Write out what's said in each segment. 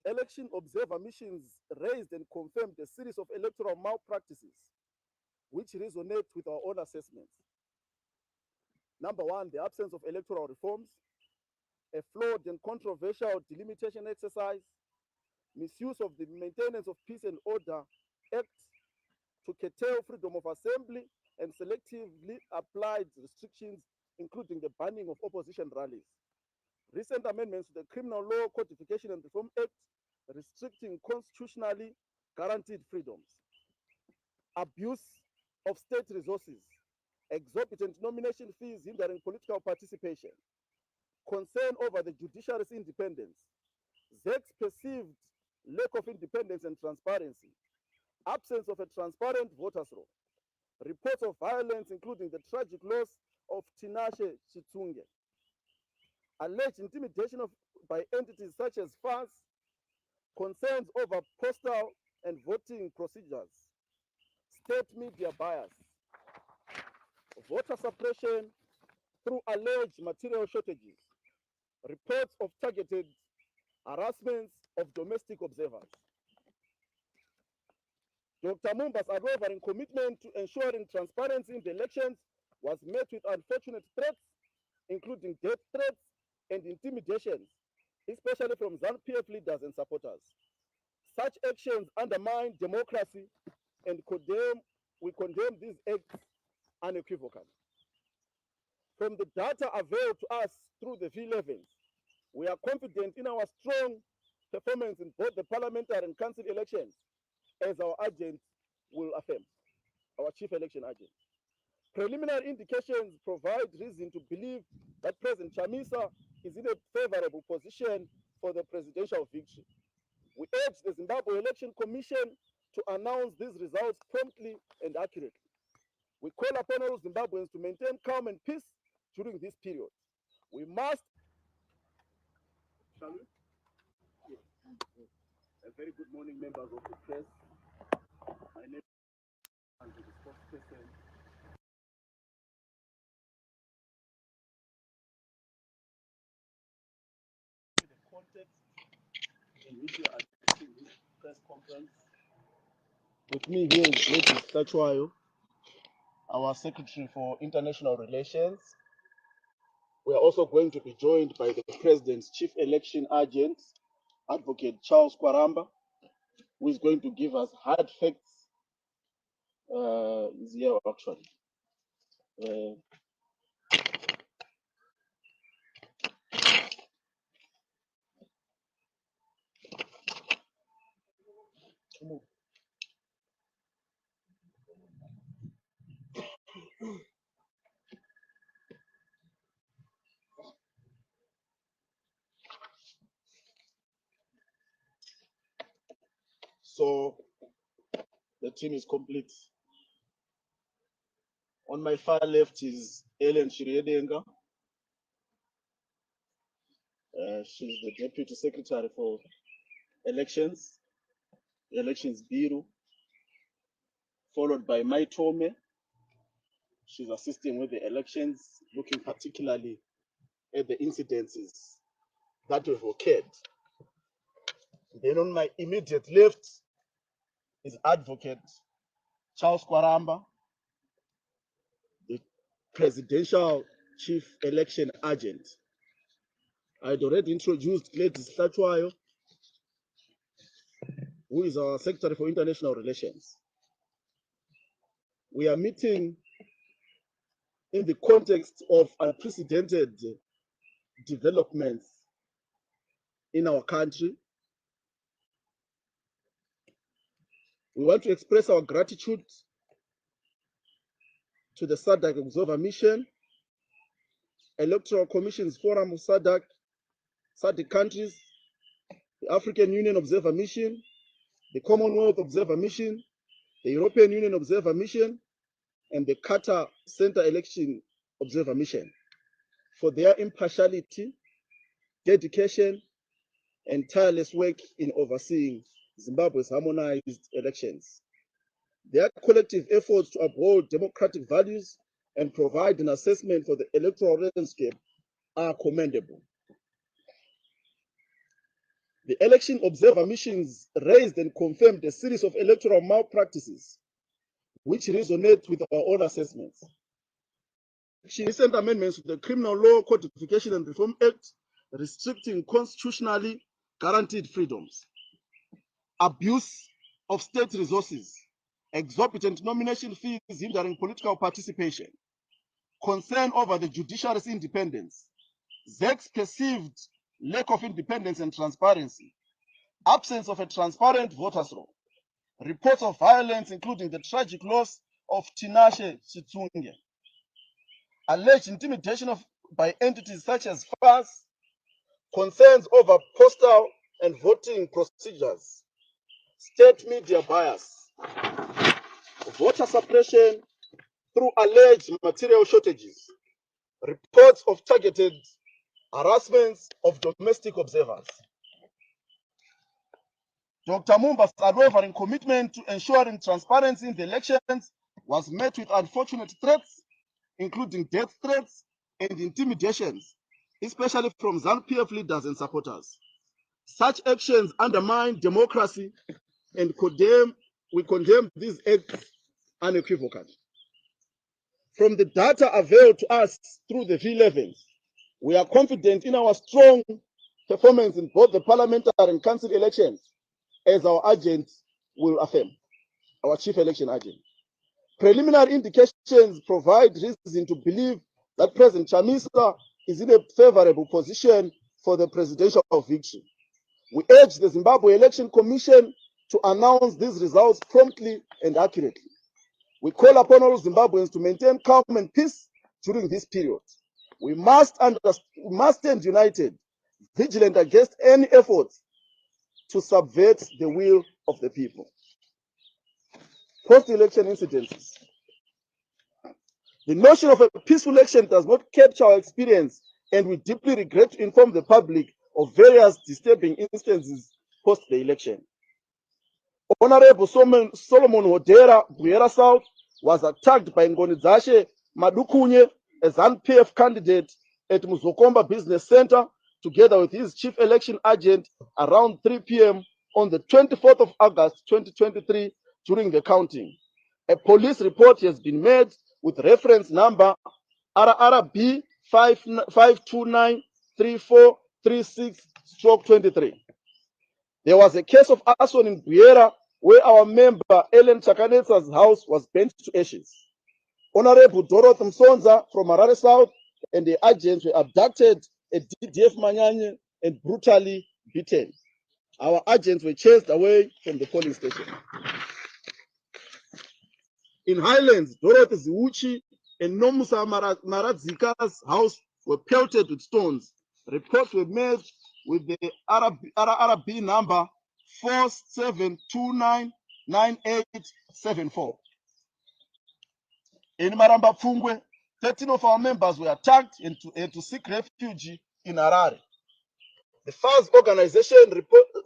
election observer missions raised and confirmed a series of electoral malpractices which resonate with our own assessments. Number one, the absence of electoral reforms, a flawed and controversial delimitation exercise, misuse of the Maintenance of Peace and Order Act to curtail freedom of assembly and selectively applied restrictions, including the banning of opposition rallies. Recent amendments to the Criminal Law Codification and Reform Act restricting constitutionally guaranteed freedoms. Abuse of state resources, exorbitant nomination fees hindering political participation, concern over the judiciary's independence, ZEC's perceived lack of independence and transparency, absence of a transparent voters' roll, reports of violence, including the tragic loss of Tinashe Chitsunge, alleged intimidation by entities such as FAS, concerns over postal and voting procedures, state media bias, voter suppression through alleged material shortages, reports of targeted harassments of domestic observers. Dr. Mumba's unwavering commitment to ensuring transparency in the elections was met with unfortunate threats, including death threats and intimidations, especially from ZANU-PF leaders and supporters. Such actions undermine democracy and we condemn these acts unequivocally. From the data availed to us through the V11s, we are confident in our strong performance in both the parliamentary and council elections, as our agent will affirm, our chief election agent. Preliminary indications provide reason to believe that President Chamisa is in a favorable position for the presidential victory. We urge the Zimbabwe Election Commission to announce these results promptly and accurately. We call upon all Zimbabweans to maintain calm and peace during this period. We must. Shall we? Yes. A very good morning, members of the press. My name is the spokesperson. The context in which we are addressing this press conference. With me here is Lady Stachwayo, our Secretary for International Relations. We are also going to be joined by the President's Chief Election Agent, Advocate Charles Kwaramba, who is going to give us hard facts. Is here actually. So the team is complete. On my far left is Ellen Shiriedenga. She's the Deputy Secretary for Elections Bureau, followed by Mai Tome. She's assisting with the elections, looking particularly at the incidences that have occurred. Then on my immediate left is Advocate Charles Kwaramba, the Presidential Chief Election Agent. I had already introduced Lady Stachwayo, who is our Secretary for International Relations. We are meeting in the context of unprecedented developments in our country. We want to express our gratitude to the SADC Observer Mission, Electoral Commission's Forum of SADC countries, the African Union Observer Mission, the Commonwealth Observer Mission, the European Union Observer Mission, and the Qatar Center Election Observer Mission for their impartiality, dedication, and tireless work in overseeing Zimbabwe's harmonized elections. Their collective efforts to uphold democratic values and provide an assessment for the electoral landscape are commendable. The election observer missions raised and confirmed a series of electoral malpractices, which resonate with our own assessments. Recent amendments to the Criminal Law Codification and Reform Act, restricting constitutionally guaranteed freedoms, abuse of state resources, exorbitant nomination fees hindering political participation, concern over the judiciary's independence, ZEC's perceived lack of independence and transparency, absence of a transparent voters' roll, reports of violence, including the tragic loss of Tinashe Chitsunge, alleged intimidation by entities such as FAS, concerns over postal and voting procedures, state media bias, voter suppression through alleged material shortages, reports of targeted harassments of domestic observers. Dr. Mumba's unwavering commitment to ensuring transparency in the elections was met with unfortunate threats, including death threats and intimidations, especially from ZANU-PF leaders and supporters. Such actions undermine democracy, and we condemn these acts unequivocally. From the data availed to us through the V11s, we are confident in our strong performance in both the parliamentary and council elections, as our agent will affirm, our chief election agent. Preliminary indications provide reason to believe that President Chamisa is in a favorable position for the presidential victory. We urge the Zimbabwe Election Commission to announce these results promptly and accurately. We call upon all Zimbabweans to maintain calm and peace during this period. We must stand united, vigilant against any efforts to subvert the will of the people. Post-election incidences. The notion of a peaceful election does not capture our experience, and we deeply regret to inform the public of various disturbing instances post the election. Honorable Solomon Hodera, Buyera South, was attacked by Ngonizashe Madukunye, a ZANU-PF candidate at Muzokomba Business Center, together with his chief election agent around 3 p.m. on the 24th of August 2023 during the counting. A police report has been made with reference number RRB 5293436/23. There was a case of arson in Buyera where our member Ellen Chakanetsa's house was burnt to ashes. Honorable Dorothy Msonza from Harare South and the agents were abducted at DDF Manyanye and brutally beaten. Our agents were chased away from the polling station. In Highlands, Dorothy Ziuchi and Nomusa Maradzika's house were pelted with stones. Reports were made with the RRB number 47299874. In Maramba Pfungwe, 13 of our members were attacked and to seek refuge in Harare. The FAS organization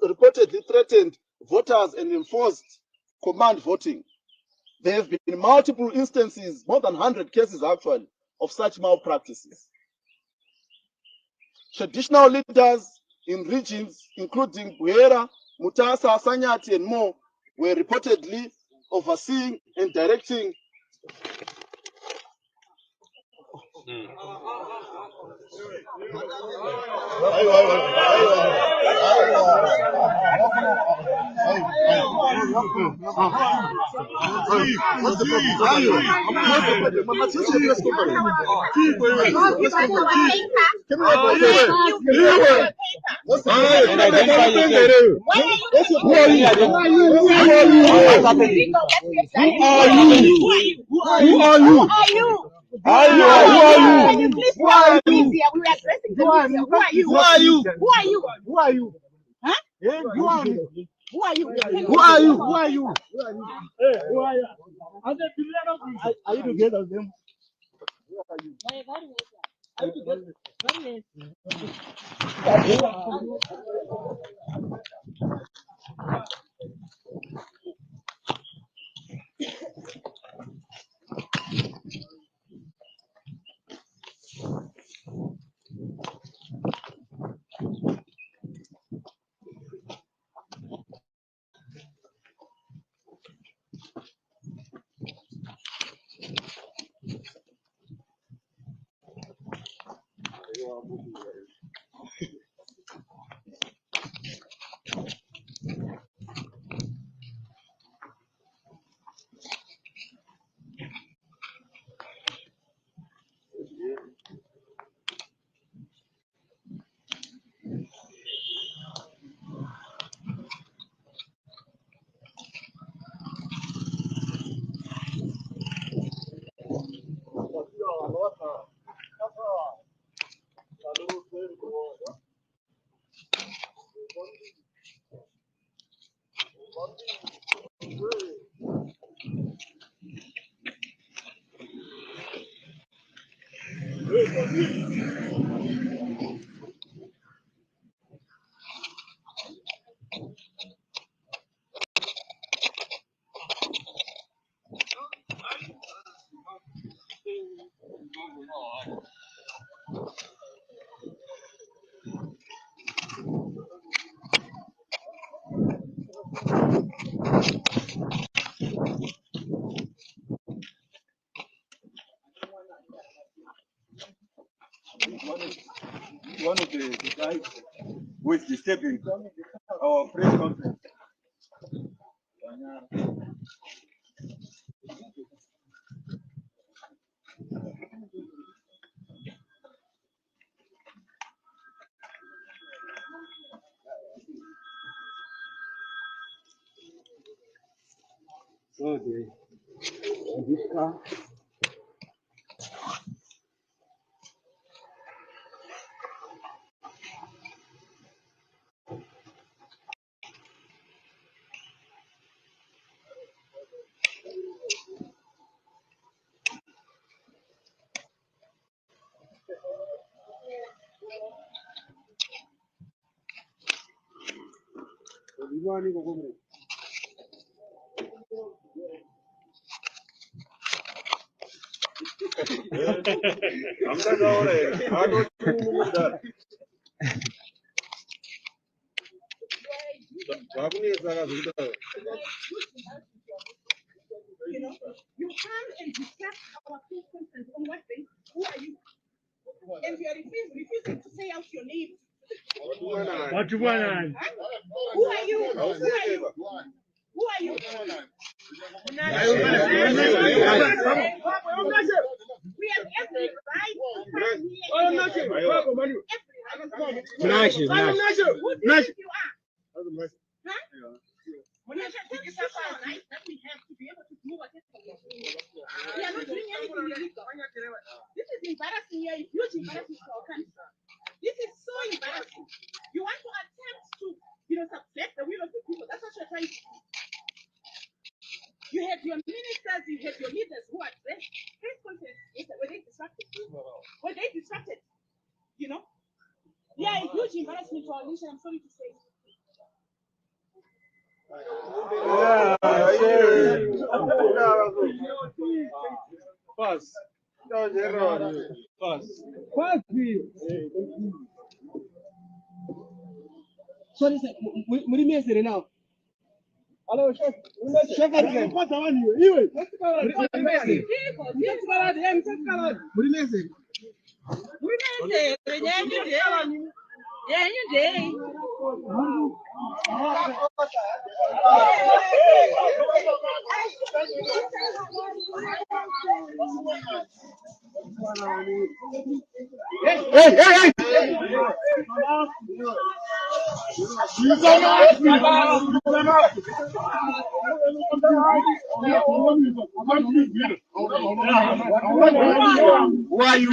reportedly threatened voters and enforced command voting. There have been multiple instances, more than 100 cases actually, of such malpractices. Traditional leaders in regions including Buyera, Mutasa, Sanyati, and more were reportedly overseeing and directing Are you together with them? One of the guys who is disturbing our press conference. So this car. You come and discuss our press conference on what basis? Who are you? And you are refusing to say out your name. Who are you? Who are you? Who are you? We have every right to come here. Who do you think you are? Huh? This is our right that we have to be able to do whatever we are doing. We are not doing anything illegal. This is embarrassing. You are a huge embarrassment for our country. This is so embarrassing. You want to attempt to, subject the will of the people. That's what you're trying to do. You had your ministers, you had your leaders who addressed press conference. Were they distracted? Were they distracted? They are a huge embarrassment for our nation. I'm sorry to say. Sorry, sir. Muri now. Hello, chef. Chef, Why you?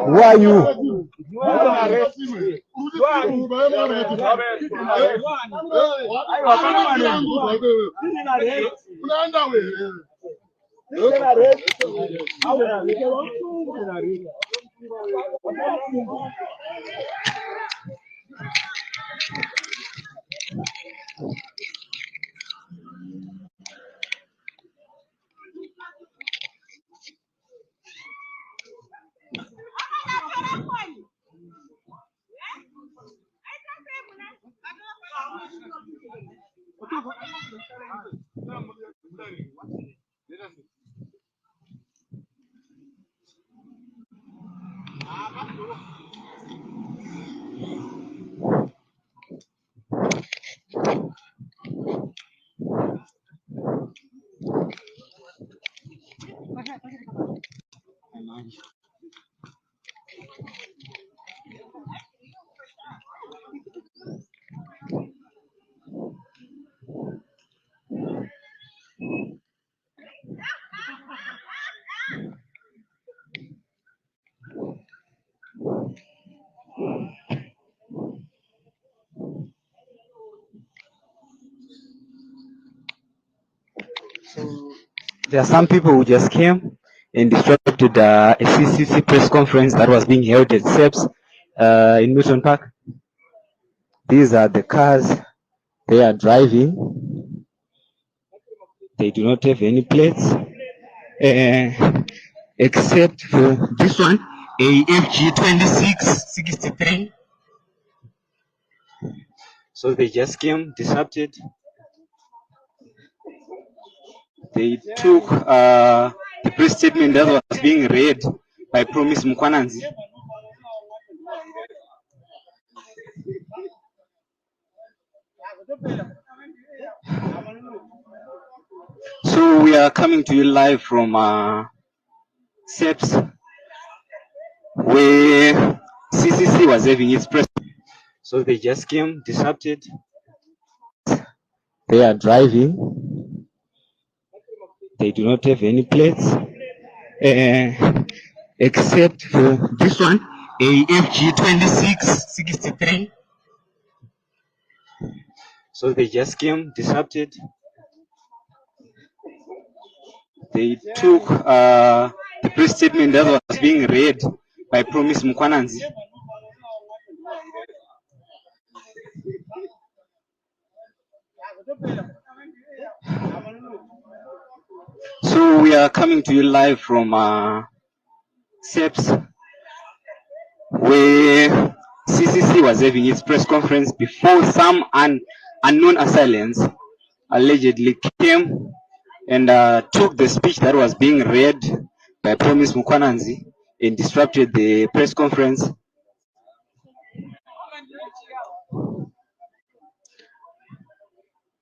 Who are you? There are some people who just came and disrupted a CCC press conference that was being held at SEPS in Newton Park. These are the cars they are driving. They do not have any plates, except for this one, AFG 2663. So they just came, disrupted. They took the press statement that was being read by Promise Mukwananzi. So we are coming to you live from SEPS, where CCC was having its press. So they just came, disrupted. They are driving. They do not have any plates, except for this one, AFG 2663. So they just came, disrupted. They took the press statement that was being read by Promise Mukwananzi. So we are coming to you live from SEPS, where CCC was having its press conference before some unknown assailants allegedly came and took the speech that was being read by Promise Mukwananzi and disrupted the press conference.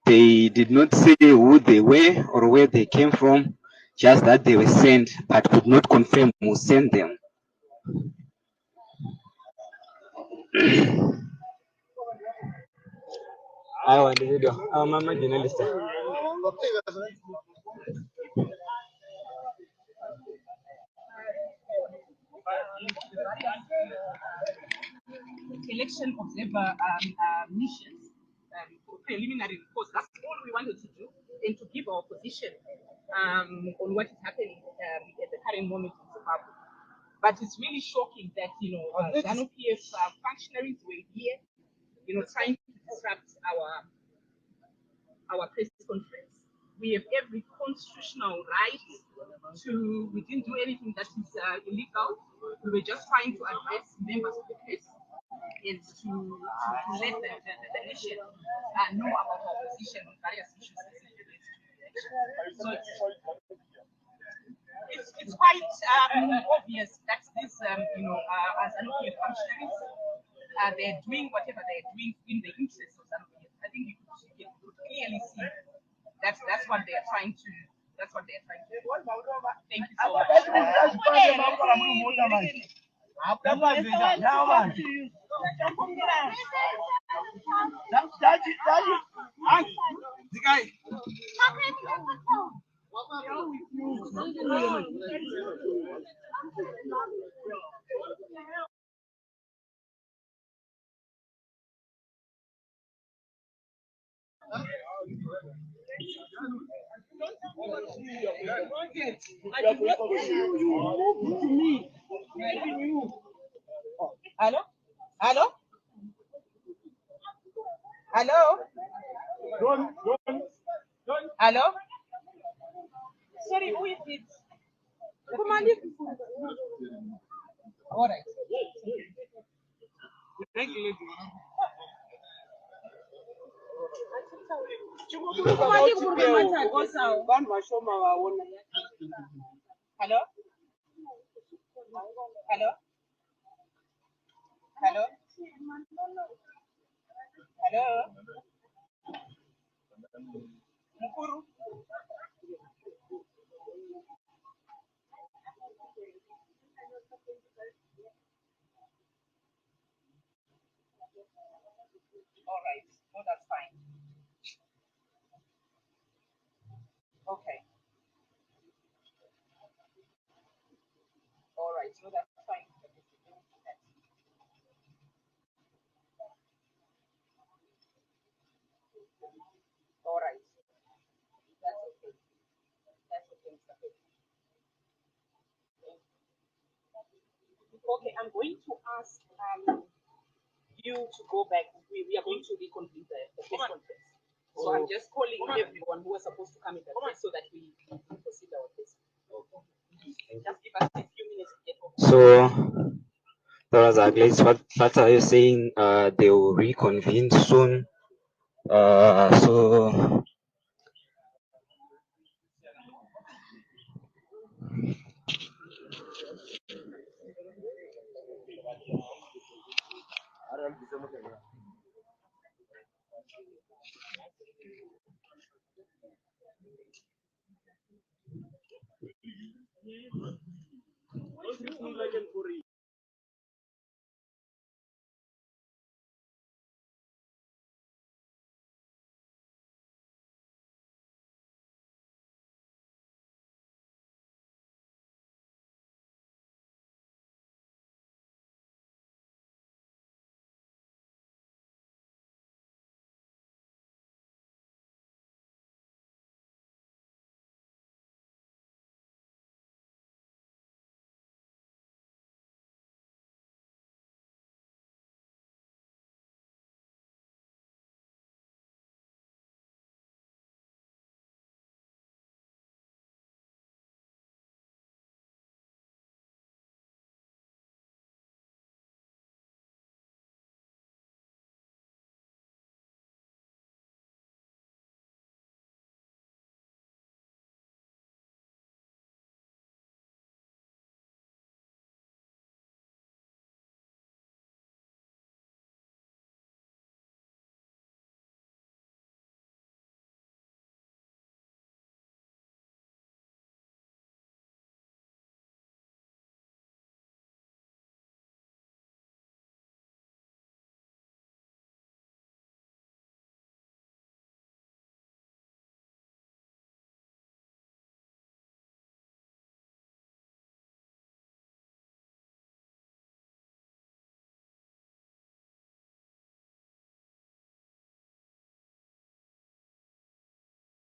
They did not say who they were or where they came from, just that they were sent, but could not confirm who sent them. I want the video. I'm a journalist. Election observer missions, preliminary reports. That's all we wanted to do, and to give our position on what is happening at the current moment in Zimbabwe. But it's really shocking that ZANU-PF functionaries were here, trying to disrupt our press conference. We have every constitutional right to. We didn't do anything that is illegal. We were just trying to address members of the press and to let the nation know about our position on various issues as it relates to the election. So it's quite obvious that this, as ZANU-PF functionaries, they're doing whatever they're doing in the interest of ZANU-PF. I think you could clearly see that's what they're trying to. That's what they're trying to do. Thank you so much. Hello? Hello? Hello? Hello? Sorry, who is it? All right. Hello? Hello? Hello? Hello? Mukuru? All right. No, that's fine. Okay. All right. No, that's fine. All right. That's okay. That's okay, Mr. Pete. Okay, I'm going to ask you to go back. We are going to reconvene the press conference. So I'm just calling everyone who was supposed to come in the press so that we proceed our case. Just give us a few minutes to get over. So, Doras Aglates, what are you saying? They will reconvene soon. So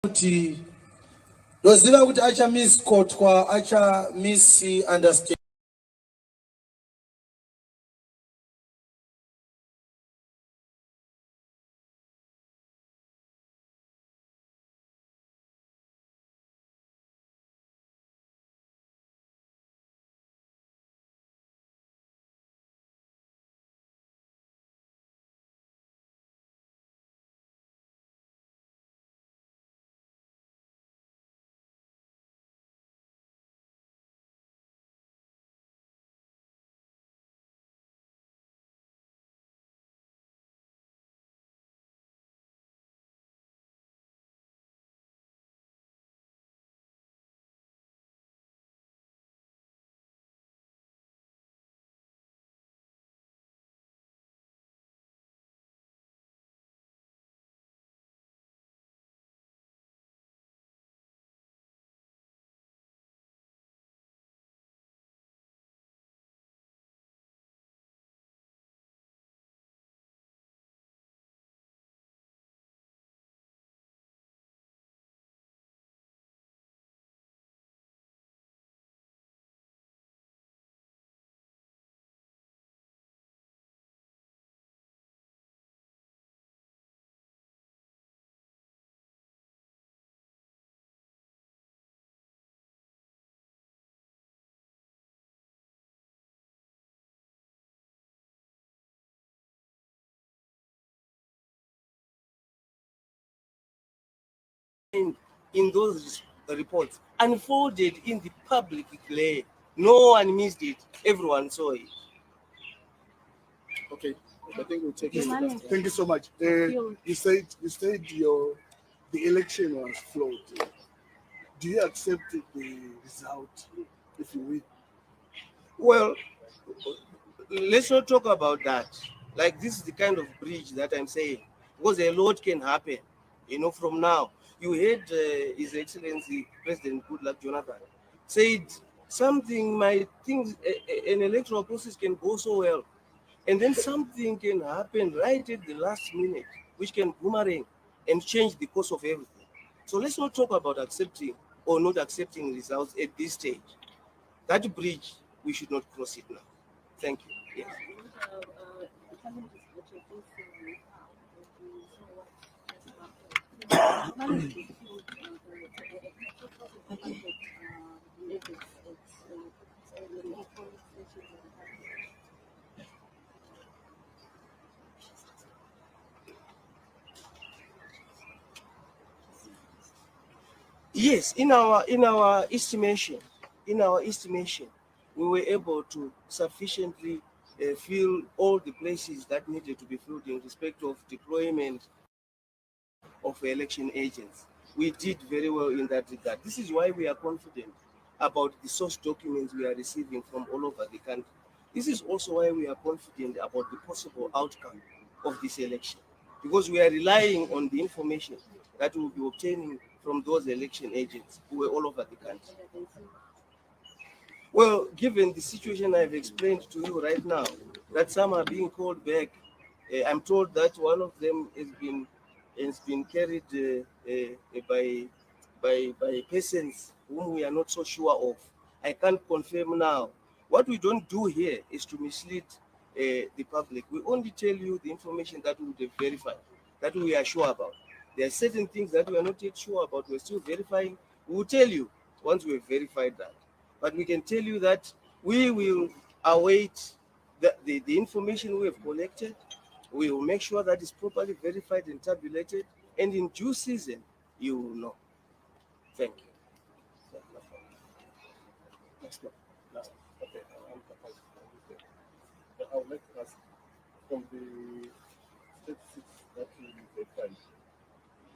kuti ndoziva kuti acha miskotwa acha misunderstand in those reports unfolded in the public glare. No one missed it. Everyone saw it. Okay, I think we'll take it. Thank you so much. You said the election was flawed. Do you accept the result if you win? Well, let's not talk about that. Like, this is the kind of bridge that I'm saying, because a lot can happen. From now, you heard His Excellency President Goodluck Jonathan said something might things an electoral process can go so well, and then something can happen right at the last minute, which can boomerang and change the course of everything. So let's not talk about accepting or not accepting results at this stage. That bridge, we should not cross it now. Thank you. Yes. Yes, in our estimation, we were able to sufficiently fill all the places that needed to be filled in respect of deployment of election agents. We did very well in that regard. This is why we are confident about the source documents we are receiving from all over the country. This is also why we are confident about the possible outcome of this election, because we are relying on the information that we will be obtaining from those election agents who were all over the country. Well, given the situation I've explained to you right now, that some are being called back, I'm told that one of them has been carried by persons whom we are not so sure of. I can't confirm now. What we don't do here is to mislead the public. We only tell you the information that we would have verified, that we are sure about. There are certain things that we are not yet sure about. We're still verifying. We will tell you once we have verified that. But we can tell you that we will await the information we have collected. We will make sure that it's properly verified and tabulated, and in due season, you will know. Thank you. Next one. Last. Okay. I would like to ask from the statistics that you verified,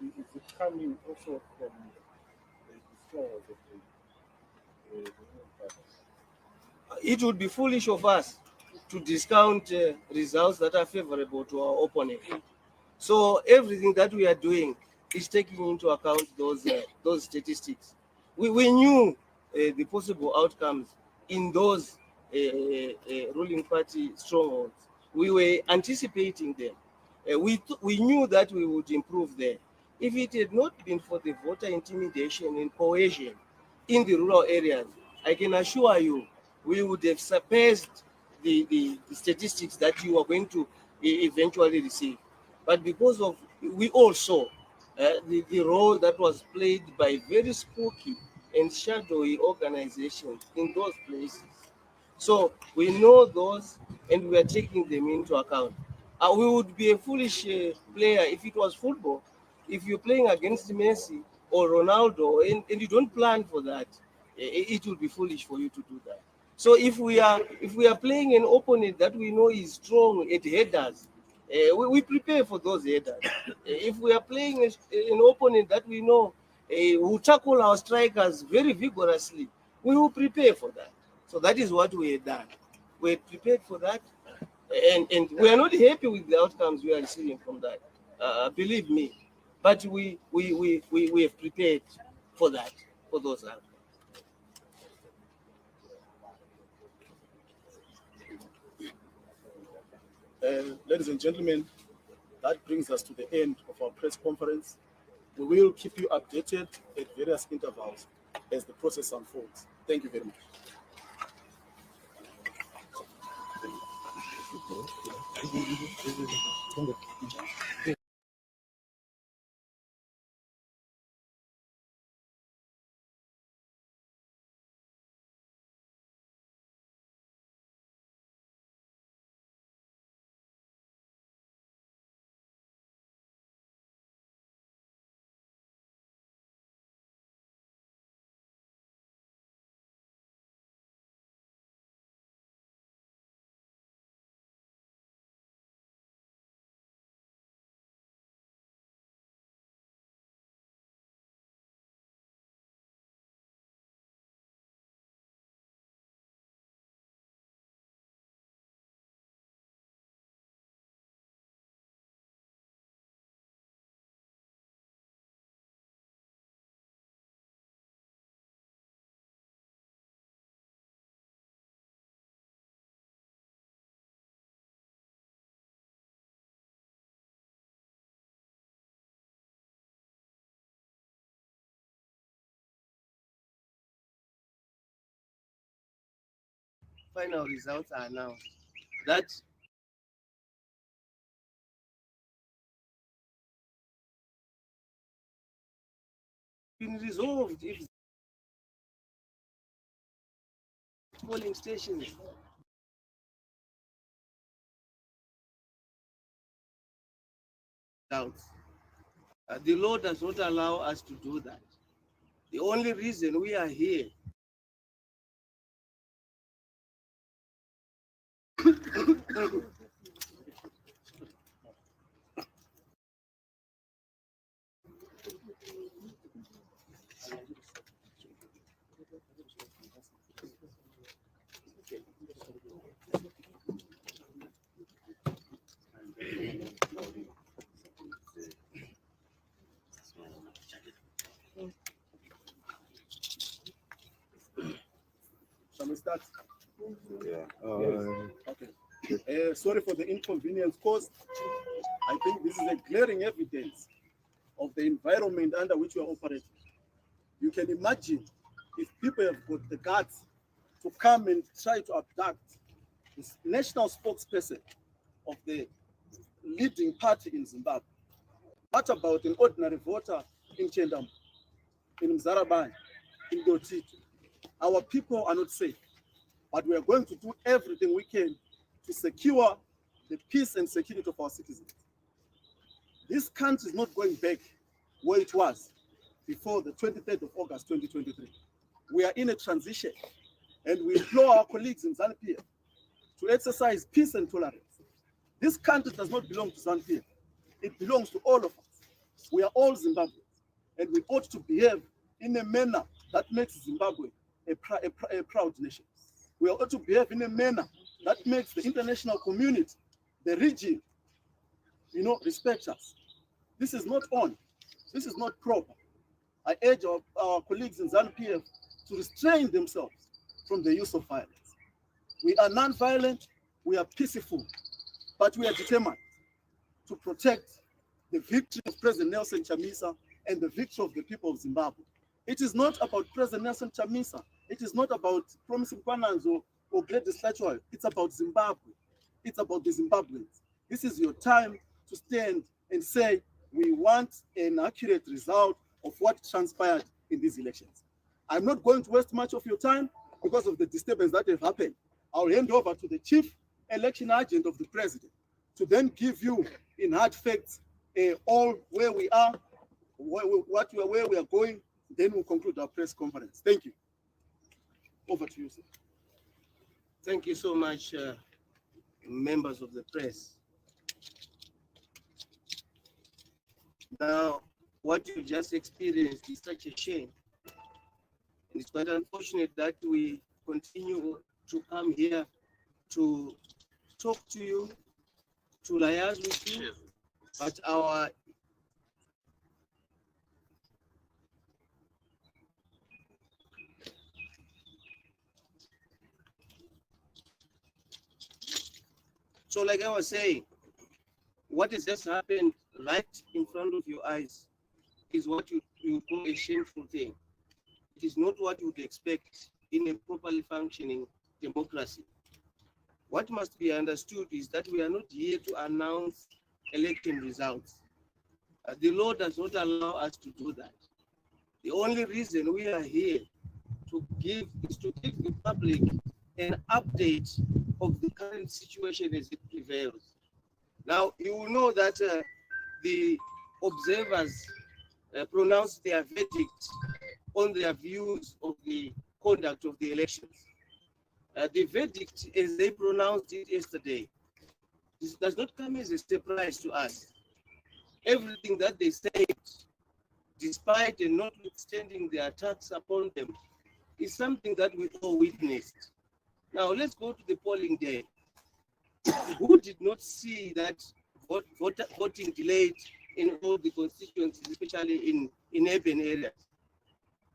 is it coming also from the strongholds of the ruling party? It would be foolish of us to discount results that are favorable to our opponent. So everything that we are doing is taking into account those statistics. We knew the possible outcomes in those ruling party strongholds. We were anticipating them. We knew that we would improve there. If it had not been for the voter intimidation and coercion in the rural areas, I can assure you we would have surpassed the statistics that you are going to eventually receive. But because of, we all saw the role that was played by very spooky and shadowy organizations in those places. So we know those, and we are taking them into account. We would be a foolish player if it was football. If you're playing against Messi or Ronaldo and you don't plan for that, it would be foolish for you to do that. So if we are playing an opponent that we know is strong at headers, we prepare for those headers. If we are playing an opponent that we know will tackle our strikers very vigorously, we will prepare for that. So that is what we have done. We prepared for that, and we are not happy with the outcomes we are receiving from that. Believe me, but we have prepared for that, for those outcomes. Ladies and gentlemen, that brings us to the end of our press conference. We will keep you updated at various intervals as the process unfolds. Thank you very much. final results are announced, that been resolved if polling stations doubts. The law does not allow us to do that. The only reason we are here Shall we start? Yeah. Okay. Sorry for the inconvenience caused. I think this is a glaring evidence of the environment under which we are operating. You can imagine if people have got the guts to come and try to abduct this national spokesperson of the leading party in Zimbabwe. What about an ordinary voter in Chendam, in Mzarabani, in Dotito? Our people are not safe, but we are going to do everything we can to secure the peace and security of our citizens. This country is not going back where it was before the 23rd of August 2023. We are in a transition, and we implore our colleagues in ZANU-PF to exercise peace and tolerance. This country does not belong to ZANU-PF. It belongs to all of us. We are all Zimbabweans, and we ought to behave in a manner that makes Zimbabwe a proud nation. We ought to behave in a manner that makes the international community, the region, respect us. This is not on. This is not proper. I urge our colleagues in ZANU-PF to restrain themselves from the use of violence. We are non-violent, we are peaceful, but we are determined to protect the victory of President Nelson Chamisa and the victory of the people of Zimbabwe. It is not about President Nelson Chamisa. It is not about promising Kwanans or Gladys Latchwell. It's about Zimbabwe. It's about the Zimbabweans. This is your time to stand and say, we want an accurate result of what transpired in these elections. I'm not going to waste much of your time because of the disturbance that have happened. I'll hand over to the chief election agent of the president to then give you in hard facts all where we are, where we are going. Then we'll conclude our press conference. Thank you. Over to you, sir. Thank you so much, members of the press. Now, what you just experienced is such a shame. And it's quite unfortunate that we continue to come here to talk to you, to liaise with you, but our so like I was saying, what has just happened right in front of your eyes is what you call a shameful thing. It is not what you would expect in a properly functioning democracy. What must be understood is that we are not here to announce election results. The law does not allow us to do that. The only reason we are here is to give the public an update of the current situation as it prevails. Now, you will know that the observers pronounced their verdict on their views of the conduct of the elections. The verdict, as they pronounced it yesterday, this does not come as a surprise to us. Everything that they said, despite and notwithstanding the attacks upon them, is something that we all witnessed. Now, let's go to the polling day. Who did not see that voting delayed in all the constituencies, especially in urban areas?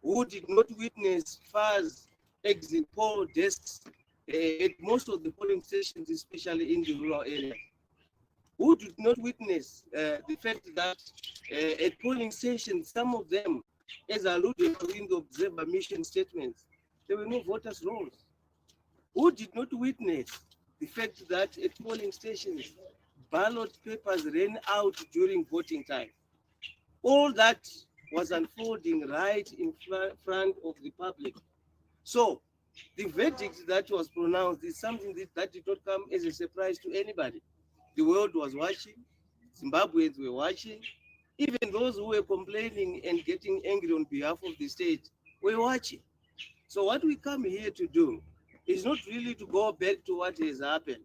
Who did not witness fast exit poll desks at most of the polling stations, especially in the rural areas? Who did not witness the fact that at polling stations, some of them, as alluded to in the observer mission statements, there were no voters' rolls. Who did not witness the fact that at polling stations, ballot papers ran out during voting time? All that was unfolding right in front of the public. So the verdict that was pronounced is something that did not come as a surprise to anybody. The world was watching, Zimbabweans were watching, even those who were complaining and getting angry on behalf of the state were watching. So what we come here to do is not really to go back to what has happened.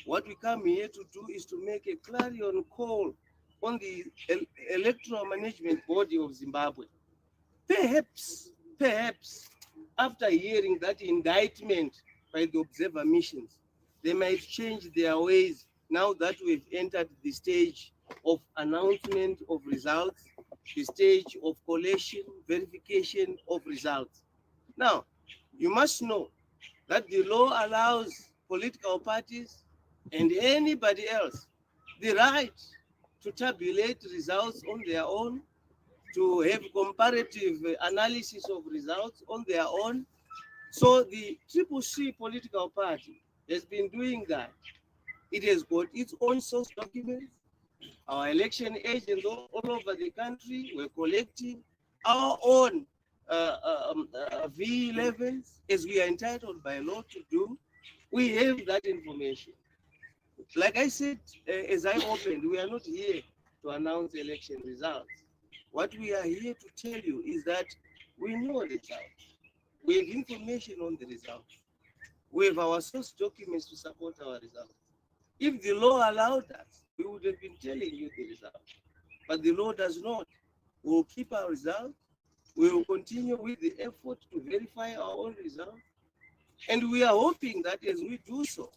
What we come here to do is to make a clarion call on the electoral management body of Zimbabwe. Perhaps, after hearing that indictment by the observer missions, they might change their ways now that we've entered the stage of announcement of results, the stage of collation, verification of results. Now, you must know that the law allows political parties and anybody else the right to tabulate results on their own, to have comparative analysis of results on their own. So the CCC political party has been doing that. It has got its own source documents. Our election agents all over the country were collecting our own V11s, as we are entitled by law to do. We have that information. Like I said, as I opened, we are not here to announce election results. What we are here to tell you is that we know results. We have information on the results. We have our source documents to support our results. If the law allowed us, we would have been telling you the results. But the law does not. We will keep our results. We will continue with the effort to verify our own results. And we are hoping that as we do so,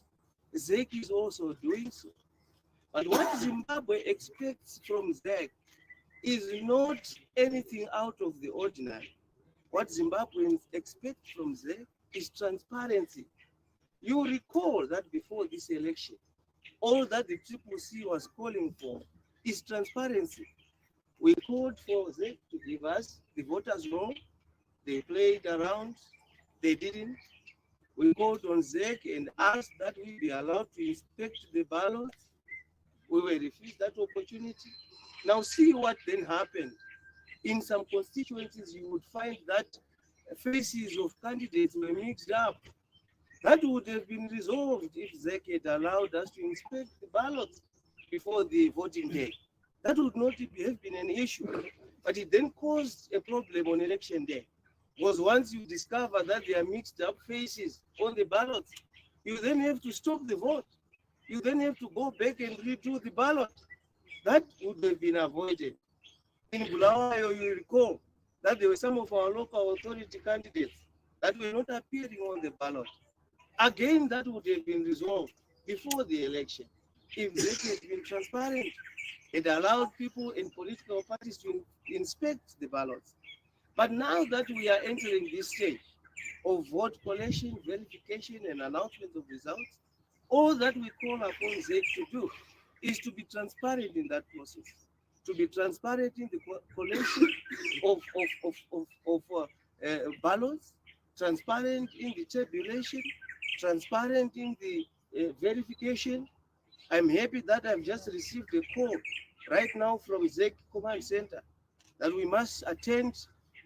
ZEC is also doing so. But what Zimbabwe expects from ZEC is not anything out of the ordinary. What Zimbabweans expect from ZEC is transparency. You recall that before this election, all that the CCC was calling for is transparency. We called for ZEC to give us the voters' roll. They played around. They didn't. We called on ZEC and asked that we be allowed to inspect the ballots. We were refused that opportunity. Now see what then happened. In some constituencies, you would find that faces of candidates were mixed up. That would have been resolved if ZEC had allowed us to inspect the ballots before the voting day. That would not have been an issue. But it then caused a problem on election day. Because once you discover that there are mixed up faces on the ballots, you then have to stop the vote. You then have to go back and redo the ballot. That would have been avoided. In Bulawayo, you recall that there were some of our local authority candidates that were not appearing on the ballot. Again, that would have been resolved before the election if ZEC had been transparent. It allowed people in political parties to inspect the ballots. But now that we are entering this stage of vote collation, verification, and announcement of results, all that we call upon ZEC to do is to be transparent in that process, to be transparent in the collation of ballots, transparent in the tabulation, transparent in the verification. I'm happy that I've just received a call right now from ZEC Command Center that we must attend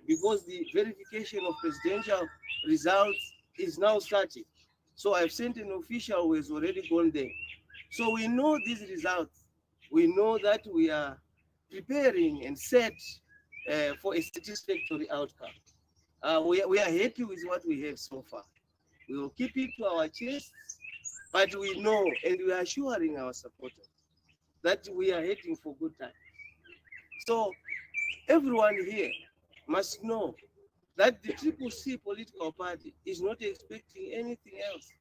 because the verification of presidential results is now starting. So I've sent an official who has already gone there. So we know these results. We know that we are preparing and set for a satisfactory outcome. We are happy with what we have so far. We will keep it to our chests, but we know and we are assuring our supporters that we are heading for good times. So everyone here must know that the CCC political party is not expecting anything else.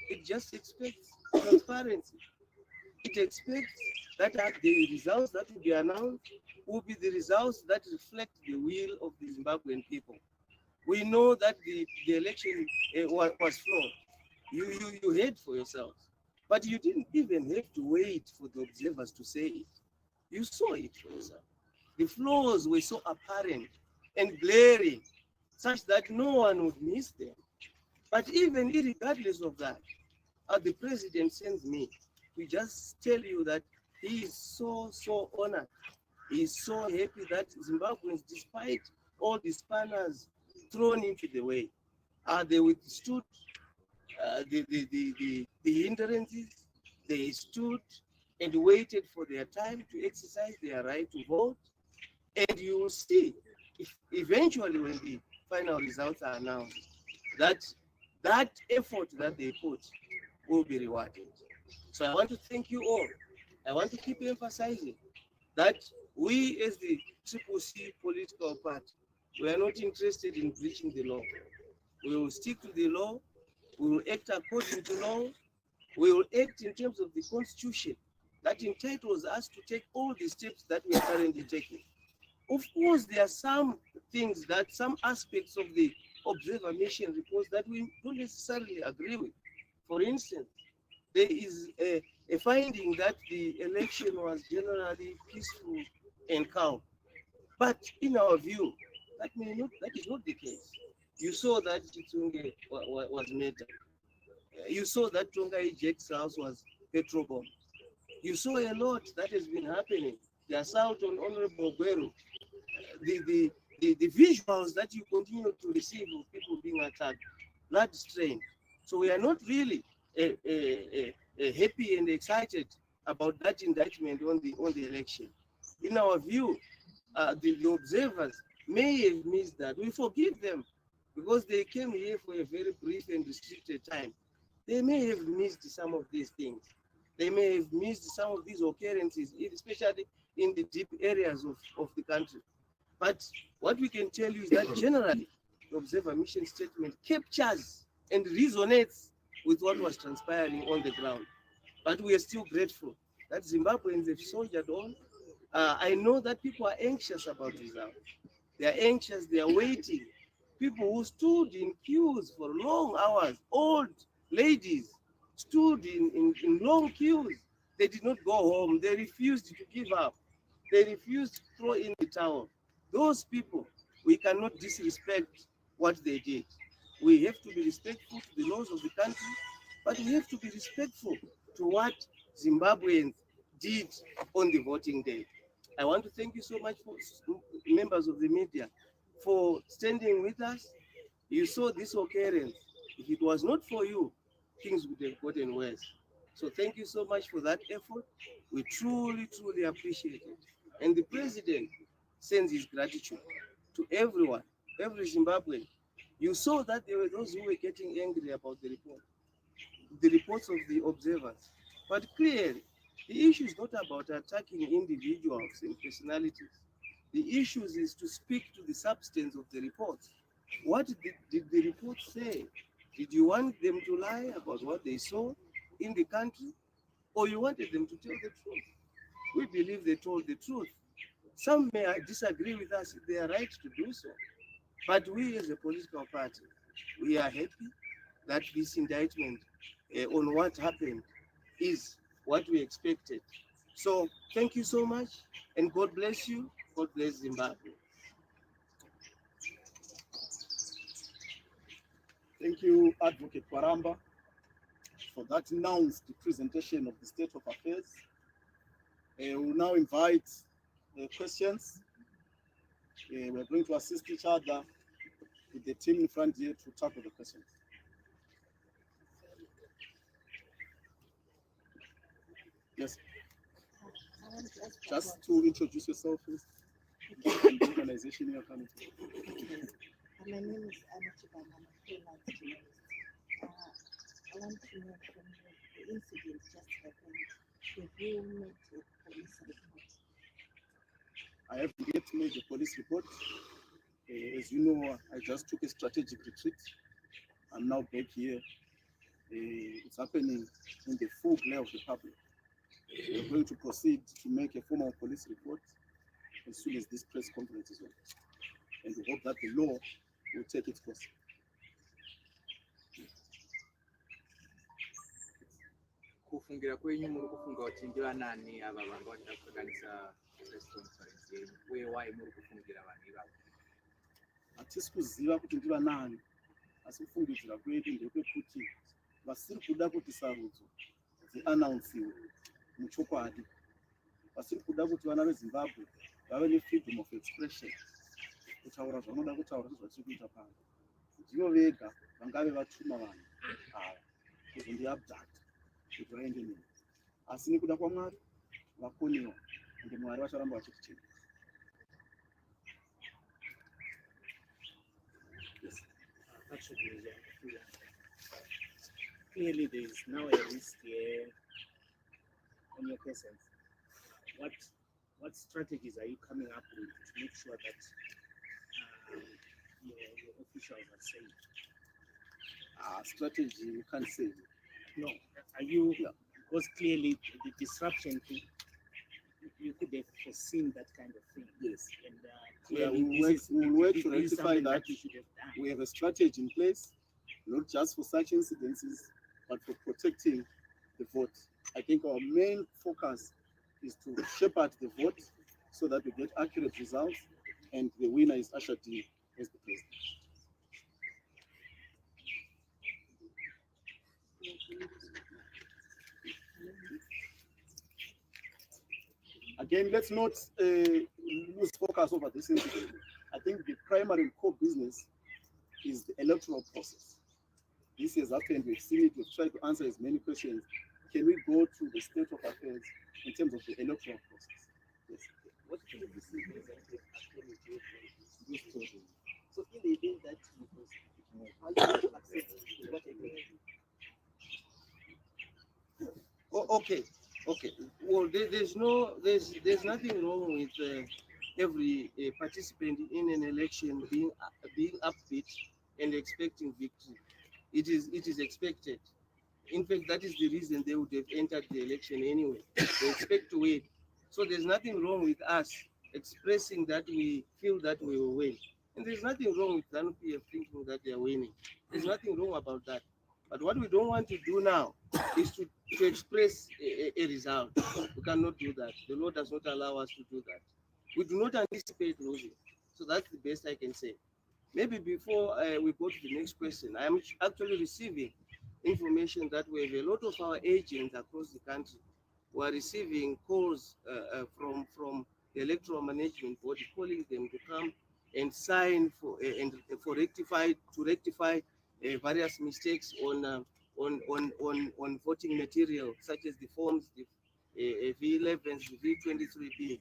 It just expects transparency. It expects that the results that will be announced will be the results that reflect the will of the Zimbabwean people. We know that the election was flawed. You heard for yourselves, but you didn't even have to wait for the observers to say it. You saw it for yourself. The flaws were so apparent and glaring, such that no one would miss them. But even regardless of that, the president sends me to just tell you that he is so honored. He is so happy that Zimbabweans, despite all the spanners thrown into the way, they withstood the hindrances. They stood and waited for their time to exercise their right to vote. And you will see, if eventually when the final results are announced, that effort that they put will be rewarded. So I want to thank you all. I want to keep emphasizing that we as the CCC political party, we are not interested in breaching the law. We will stick to the law. We will act according to law. We will act in terms of the constitution that entitles us to take all the steps that we are currently taking. Of course, there are some things that some aspects of the observer mission reports that we don't necessarily agree with. For instance, there is a finding that the election was generally peaceful and calm. But in our view, that is not the case. You saw that Chitunge was murdered. You saw that Tonga Eject's house was petrol bomb. You saw a lot that has been happening. The assault on Honorable Guerrero, the visuals that you continue to receive of people being attacked, blood strain. So we are not really happy and excited about that indictment on the election. In our view, the observers may have missed that. We forgive them because they came here for a very brief and restricted time. They may have missed some of these things. They may have missed some of these occurrences, especially in the deep areas of the country. But what we can tell you is that generally, the observer mission statement captures and resonates with what was transpiring on the ground. But we are still grateful that Zimbabweans have soldiered on. I know that people are anxious about results. They are anxious, they are waiting. People who stood in queues for long hours, old ladies stood in long queues. They did not go home. They refused to give up. They refused to throw in the towel. Those people, we cannot disrespect what they did. We have to be respectful to the laws of the country, but we have to be respectful to what Zimbabweans did on the voting day. I want to thank you so much, for members of the media, for standing with us. You saw this occurrence. If it was not for you, things would have gotten worse. So thank you so much for that effort. We truly, truly appreciate it. And the president sends his gratitude to everyone, every Zimbabwean. You saw that there were those who were getting angry about the reports of the observers. But clearly, the issue is not about attacking individuals and personalities. The issue is to speak to the substance of the reports. What did the report say? Did you want them to lie about what they saw in the country, or you wanted them to tell the truth? We believe they told the truth. Some may disagree with us, they are right to do so. But we as a political party, we are happy that this indictment on what happened is what we expected. So thank you so much, and God bless you. God bless Zimbabwe. Thank you, Advocate Kwaramba, for that announced presentation of the state of affairs. We will now invite questions. We're going to assist each other with the team in front here to tackle the questions. Yes. Just to introduce yourself, please. And the organization you're coming to. My name is Anna. I'm a freelance journalist. I want to know from you, the incident just happened. Have you made a police report? I have yet made a police report. As you know, I just took a strategic retreat. I'm now back here. It's happening in the full glare of the public. We're going to proceed to make a formal police report as soon as this press conference is over. And we hope that the law will take its course. Kufungira kwenyu muri kufunga kuti ndivanani ava vanga vachida kusanganisa press conference yenyu uye wai muri kufungira vanhu ivavo? Hatisi kuziva kuti ndivanani asi kufungidzira kwedu ndepekuti vasiri kuda kuti sarudzo dziannounsiwe muchokwadi, vasiri kuda kuti vana veZimbabwe vave nefreedom of expression, kutaura zvanoda kutaura nezvatiri kuita pano. Ndivo vega vangave vatuma vanhu ava kuzondiabduct kuti vaende neni, asi nekuda kwaMwari vakoniwa, ende Mwari vacharamba vachitichena. Clearly, there is now a risk here on your presence. What strategies are you coming up with to make sure that your officials are safe? Strategy, you can't say. No, are you? Yeah. Because clearly the disruption thing, you could have foreseen that kind of thing. Yes. And we'll work to rectify that. We have a strategy in place, not just for such incidences, but for protecting the vote. I think our main focus is to shepherd the vote so that we get accurate results, and the winner is ushered in as the president. Again, let's not lose focus over this incident. I think the primary and core business is the electoral process. This has happened, we've seen it, we've tried to answer as many questions. Can we go to the state of affairs in terms of the electoral process? Yes. What can you see exactly after this story? So in the event that how you accept what Okay. Well, there's nothing wrong with every participant in an election being upbeat and expecting victory. It is expected. In fact, that is the reason they would have entered the election anyway. They expect to win. So there's nothing wrong with us expressing that we feel that we will win. And there's nothing wrong with ZANU-PF thinking that they are winning. There's nothing wrong about that. But what we don't want to do now is to express a result. We cannot do that. The law does not allow us to do that. We do not anticipate losing. So that's the best I can say. Maybe before we go to the next question, I am actually receiving information that we have a lot of our agents across the country who are receiving calls from the electoral management body, calling them to come and sign for rectify various mistakes on voting material, such as the forms, the V11s, the V23B.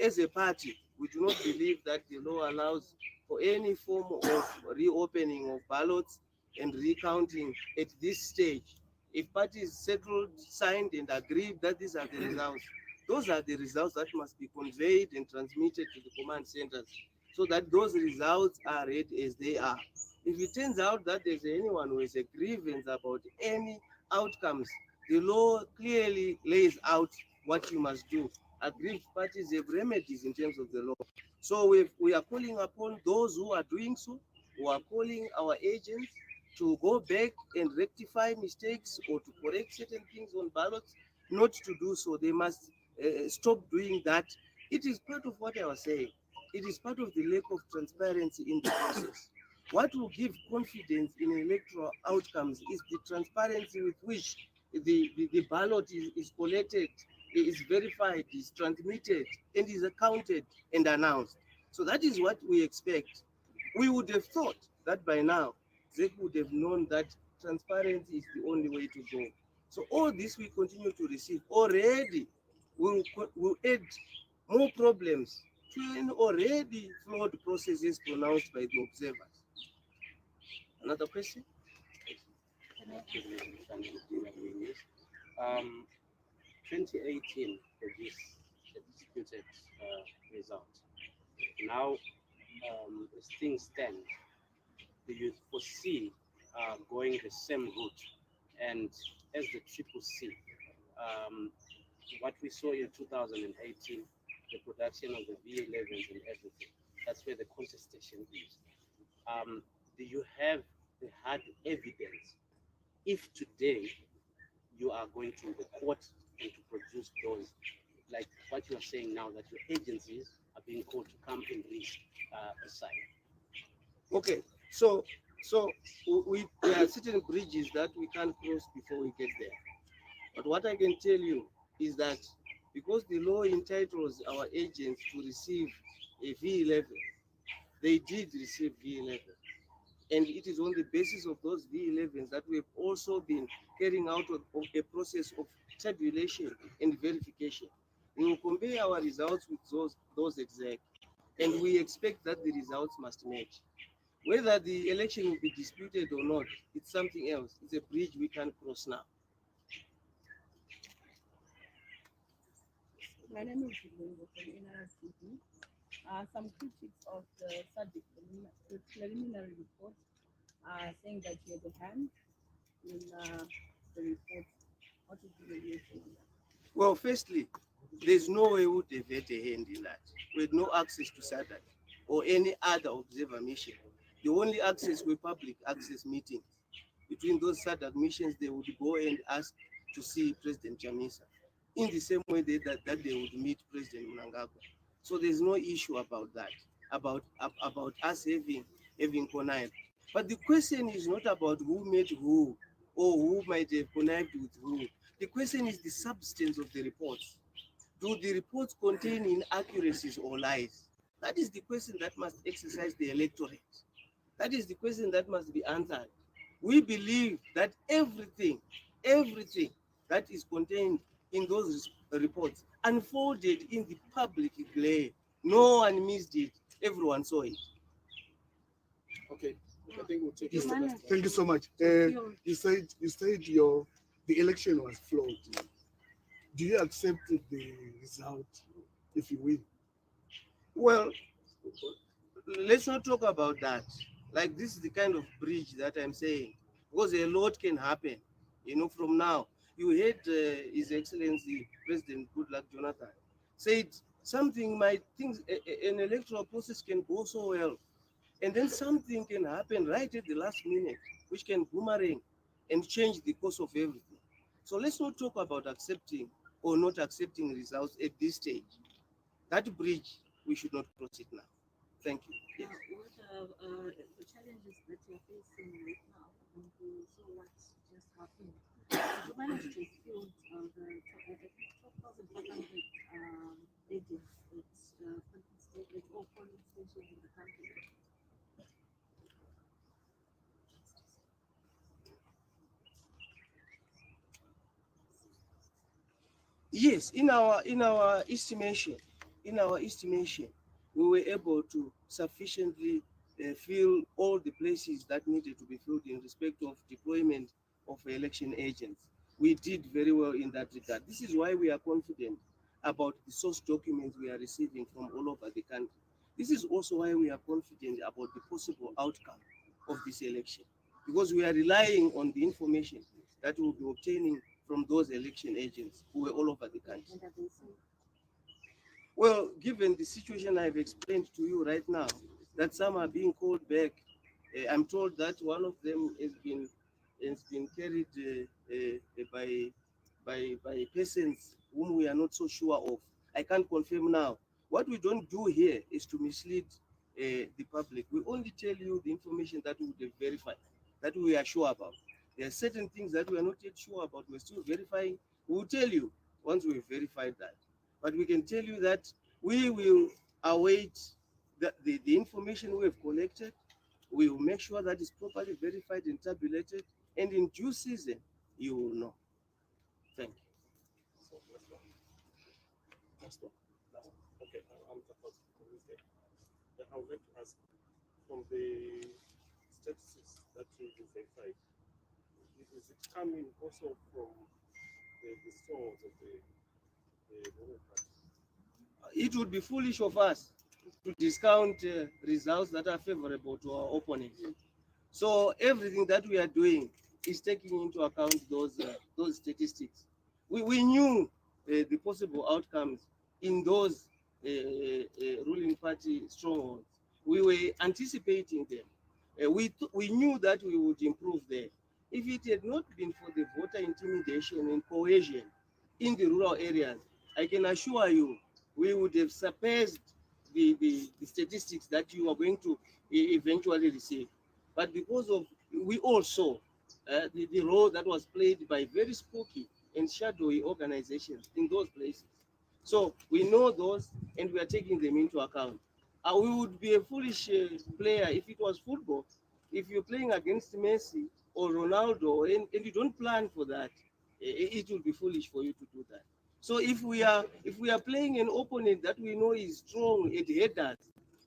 As a party, we do not believe that the law allows for any form of reopening of ballots and recounting at this stage. If parties settled, signed, and agreed that these are the results, those are the results that must be conveyed and transmitted to the command centers so that those results are read as they are. If it turns out that there's anyone who has a grievance about any outcomes, the law clearly lays out what you must do. Aggrieved parties have remedies in terms of the law. So we are calling upon those who are doing so, who are calling our agents to go back and rectify mistakes or to correct certain things on ballots, not to do so. They must stop doing that. It is part of what I was saying. It is part of the lack of transparency in the process. What will give confidence in electoral outcomes is the transparency with which the ballot is collected, is verified, is transmitted, and is accounted and announced. So that is what we expect. We would have thought that by now, they would have known that transparency is the only way to go. So all this we continue to receive already will add more problems to an already flawed processes pronounced by the observers. Another question? 2018 produced a disputed result. Now, as things stand, do you foresee going the same route? And as the CCC, what we saw in 2018, the production of the V11s and everything, that's where the contestation is. Do you have the hard evidence if today you are going to the court and to produce those, like what you are saying now, that your agencies are being called to come and read a sign? Okay, so So there are certain bridges that we can't cross before we get there. But what I can tell you is that because the law entitles our agents to receive a V11, they did receive V11. And it is on the basis of those V11s that we have also been carrying out of a process of tabulation and verification. We will compare our results with those exact, and we expect that the results must match. Whether the election will be disputed or not, it's something else. It's a bridge we can't cross now. My name is Lungu from NRCP. Some critics of the subject preliminary report are saying that you had a hand in the report. What is the reaction on that? Well, firstly, there's no way we would have had a hand in that. We had no access to SADC or any other observer mission. The only access were public access meetings. Between those SADC missions, they would go and ask to see President Chamisa in the same way that they would meet President Mnangagwa. So there's no issue about that, about us having connived. But the question is not about who met who or who might have connived with who. The question is the substance of the reports. Do the reports contain inaccuracies or lies? That is the question that must exercise the electorate. That is the question that must be answered. We believe that everything that is contained in those reports unfolded in the public glare. No one missed it. Everyone saw it. Okay, I think we'll take it. Thank you so much. You said the election was flawed. Do you accept the result if you win? Well, let's not talk about that. Like, this is the kind of bridge that I'm saying, because a lot can happen. From now, you heard His Excellency President Goodluck Jonathan said an electoral process can go so well, and then something can happen right at the last minute, which can boomerang and change the course of everything. So let's not talk about accepting or not accepting results at this stage. That bridge, we should not cross it now. Thank you. Yes. What are the challenges that you're facing right now, and also what just happened? You managed to field the 12,500 agents at all polling stations in the country. Yes, in our estimation, we were able to sufficiently fill all the places that needed to be filled in respect of deployment of election agents. We did very well in that regard. This is why we are confident about the source documents we are receiving from all over the country. This is also why we are confident about the possible outcome of this election, because we are relying on the information that we will be obtaining from those election agents who were all over the country. Well, given the situation I've explained to you right now, that some are being called back, I'm told that one of them has been carried by persons whom we are not so sure of. I can't confirm now. What we don't do here is to mislead the public. We only tell you the information that we have verified, that we are sure about. There are certain things that we are not yet sure about. We're still verifying. We will tell you once we've verified that. But we can tell you that we will await the information we have collected. We will make sure that it's properly verified and tabulated. And in due season, you will know. Thank you. Last one. Okay, I'm supposed to say. I would like to ask, from the statistics that you verified, is it coming also from the stores of the ruling party? It would be foolish of us to discount results that are favorable to our opponents. So everything that we are doing is taking into account those statistics. We knew the possible outcomes in those ruling party strongholds. We were anticipating them. We knew that we would improve there. If it had not been for the voter intimidation and coercion in the rural areas, I can assure you we would have surpassed the statistics that you are going to eventually receive. but because of we all saw the role that was played by very spooky and shadowy organizations in those places. So we know those and we are taking them into account. We would be a foolish player if it was football. If you're playing against Messi or Ronaldo and you don't plan for that, it will be foolish for you to do that. So if we are playing an opponent that we know is strong at headers,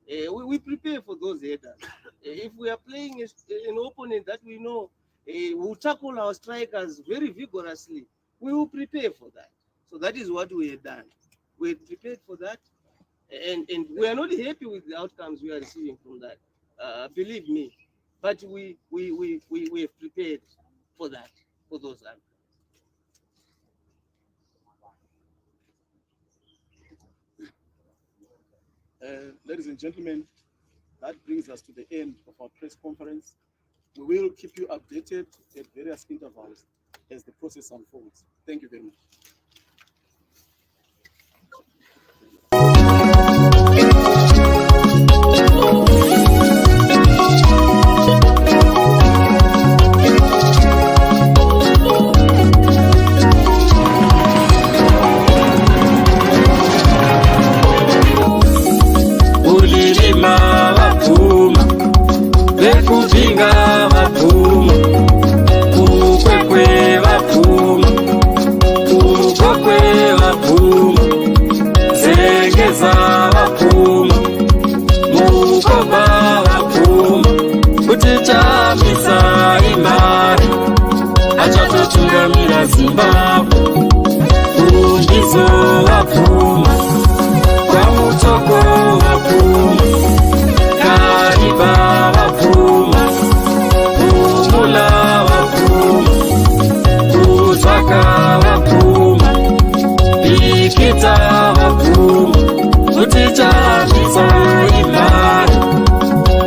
we prepare for those headers. If we are playing an opponent that we know will tackle our strikers very vigorously, we will prepare for that. So that is what we have done. We prepared for that, and we are not happy with the outcomes we are receiving from that. Believe me, but we have prepared for that, for those outcomes. Ladies and gentlemen, that brings us to the end of our press conference. We will keep you updated at various intervals as the process unfolds. Thank you very much. Bekupinga vapfuma, kukwekwe vapfuma, kukokwe vapfuma, zengeza vapfuma, mukoba vapfuma, kuti chambisa imari, achatotungamira Zimbabwe, kundizo vapfuma, kwamutoko vapfuma, kariba vapfuma, umula vapfuma, kuzvaka vapfuma, pikita vapfuma, kuti chambisa imari,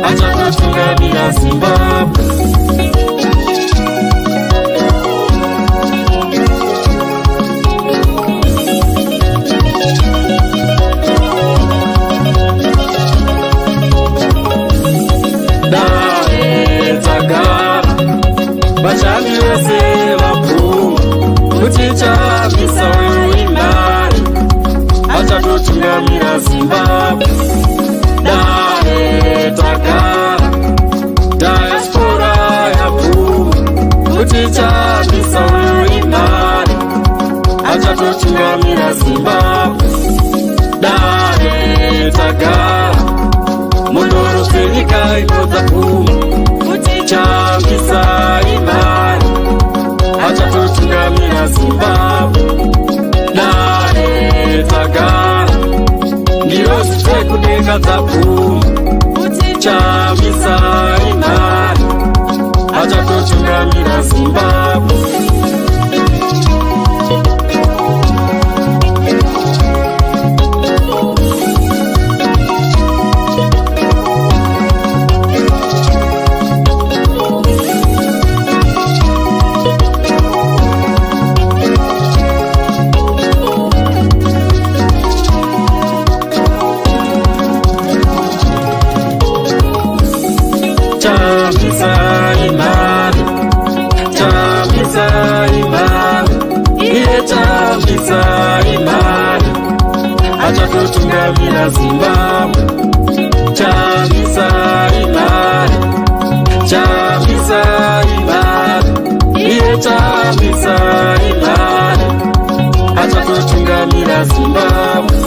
achatotungamira Zimbabwe. Vashandi vese vapfuma, kuti chambisa imari, achatotungamira Zimbabwe. Dare takara, diaspora yapfuma, kuti chambisa imari, achatotungamira Zimbabwe. Dare takara, munorosirika inotapfuma, kuti chambisa imari, achatotungamira Zimbabwe. Dare takara, ndiro zitekudenga dzapfuma, kuti chambisa imari, achatotungamira Zimbabwe. Chambisa imari, achatotungamira Zimbabwe. Chambisa imari, chambisa imari, iye chambisa imari, achatotungamira Zimbabwe.